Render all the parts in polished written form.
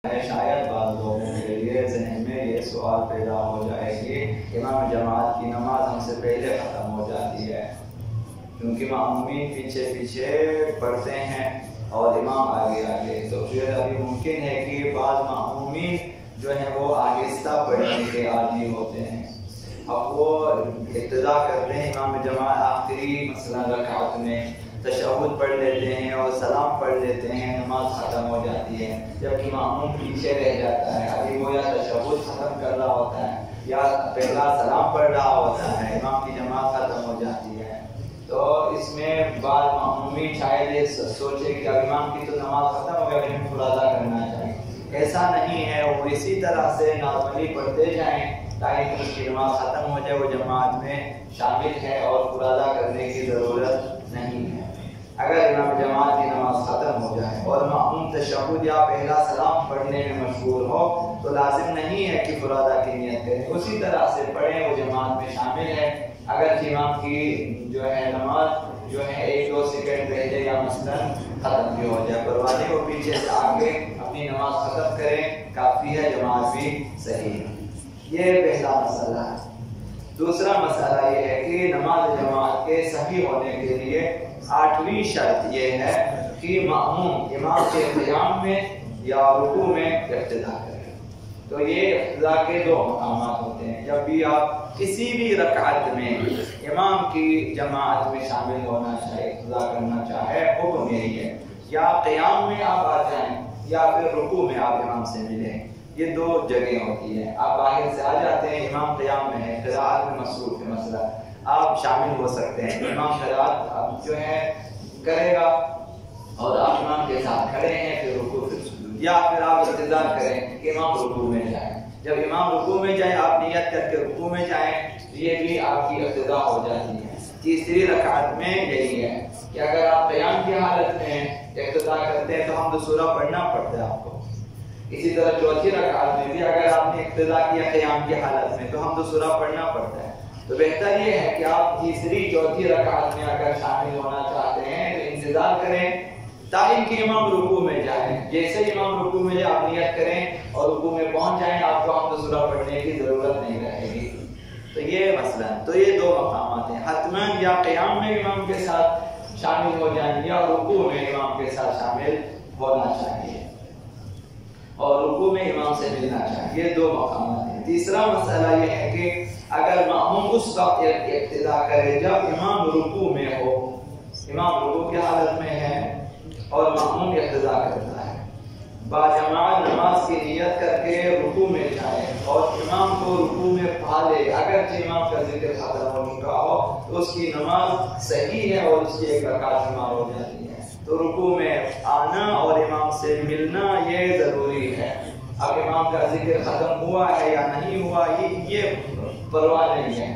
شاید بعض لوگوں کے لیے ذہن میں یہ سوال پیدا ہو جائے کہ امام جماعت کی نماز ہم سے پہلے ختم ہو جاتی ہے، کیونکہ معمومین پیچھے پیچھے پڑھتے ہیں اور امام آگے آگے، تو پھر ابھی ممکن ہے کہ بعض معمومین جو ہیں وہ آہستہ پڑھنے کے عادی ہوتے ہیں، اب وہ ابتدا کرتے ہیں امام جماعت آخری مثلا رکعت میں تشہد پڑھ لیتے ہیں اور سلام پڑھ لیتے ہیں، نماز ختم ہو جاتی ہے، جبکہ معموم پیچھے رہ جاتا ہے، ابھی وہ یا تشہد ختم کر رہا ہوتا ہے یا پہلا سلام پڑھ رہا ہوتا ہے، امام کی جماعت ختم ہو جاتی ہے۔ تو اس میں بعض معمومین شاید یہ سوچے کہ اب امام کی تو نماز ختم ہو گیا، لیکن پھر ادا کرنا چاہیے، ایسا نہیں ہے، وہ اسی طرح سے نارملی پڑھتے جائیں تاکہ اس کی نماز ختم ہو جائے، وہ جماعت میں شامل ہے اور پورا ادا کرنے کی ضرورت نہیں ہے۔ اگر امام جماعت کی نماز ختم ہو جائے اور معموم تشہد یا پہلا سلام پڑھنے میں مشغول ہو تو لازم نہیں ہے کہ فرادا کی نیت کریں، اسی طرح سے پڑھیں، وہ جماعت میں شامل ہے، اگر امام کی جو ہے نماز جو ہے 1-2 سیکنڈ پہلے یا مثلا ختم بھی ہو جائے، پرواہ نہیں، وہ پیچھے سے آگے اپنی نماز ختم کریں، کافی ہے، جماعت بھی صحیح ہے۔ یہ پہلا مسئلہ ہے۔ دوسرا مسئلہ یہ ہے کہ نماز جماعت کے صحیح ہونے کے لیے 8ویں شرط یہ ہے کہ معموم امام کے قیام میں یا رکوع میں اقتدا کرے۔ تو یہ اقتدا کے 2 مقامات ہوتے ہیں، جب بھی آپ کسی بھی رکعت میں امام کی جماعت میں شامل ہونا چاہے، اقتدا کرنا چاہے، حکم یہی ہے، یا قیام میں آپ آ جائیں یا پھر رکوع میں آپ امام سے ملیں، یہ 2 جگہیں ہوتی ہیں۔ آپ باہر سے آ جاتے ہیں، امام قیام میں ہے، قراءت میں مصروف ہے مسئلہ، آپ شامل ہو سکتے ہیں، امام قراءت اب جو ہے کرے گا اور آپ امام کے ساتھ کھڑے ہیں، پھر رکوع پھر سجود، یا پھر آپ انتظار کریں کہ امام رکوع میں جائیں، جب امام رکوع میں جائیں آپ نیت کر کے رکوع میں جائیں، یہ بھی آپ کی ابتدا ہو جاتی ہے۔ تیسری رکعت میں یہی ہے کہ اگر آپ قیام کی حالت میں اقتدا کرتے ہیں تو حمد سورہ پڑھنا پڑتا ہے آپ کو، اسی طرح چوتھی رکعت میں بھی اگر آپ نے اقتدا کیا قیام کی حالت میں تو حمد سورہ پڑھنا پڑتا ہے۔ تو بہتر یہ ہے کہ آپ تیسری چوتھی رکعت میں اگر شامل ہونا چاہتے ہیں تو انتظار کریں تاکہ کہ امام رکوع میں جائیں، جیسے امام رکوع میں جائیں آپ نیت کریں اور رکوع میں پہنچ جائیں، آپ کو حمد سورہ پڑھنے کی ضرورت نہیں رہے گی۔ تو یہ مسئلہ ہے، تو یہ 2 مقامات ہیں، حتماً یا قیام میں امام کے ساتھ شامل ہو جائیں یا رکوع میں امام کے ساتھ شامل ہونا چاہیے اور رکوع میں امام سے ملنا چاہیے، یہ 2 مقامات ہیں۔ تیسرا مسئلہ یہ ہے کہ اگر معموم اس وقت اقتدا کرے جب امام رکوع میں ہو، امام رکوع کی حالت میں ہے اور معموم اقتدا کرتا ہے، باجماعت نماز کی نیت کر کے رکوع میں جائے اور امام کو رکوع میں پا لے، اگرچہ امام کا ذکر ختم ہو چکا ہو تو اس کی نماز صحیح ہے اور اس کی 1 رکعت شمار ہو جاتی ہے۔ تو رکوع میں آنا اور امام سے ملنا یہ ضروری ہے، اب امام کا ذکر ختم ہوا ہے یا نہیں ہوا یہ پرواہ نہیں ہے،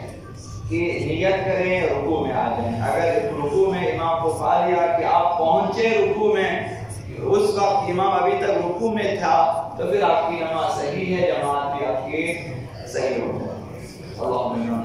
کہ نیت کریں رکوع میں آ جائیں، اگر رکوع میں امام کو پا لیا کہ آپ پہنچے رکوع میں، اس وقت امام ابھی تک رکوع میں تھا تو پھر آپ کی نماز صحیح ہے، جماعت بھی آپ کی صحیح ہو جائے۔ اللہم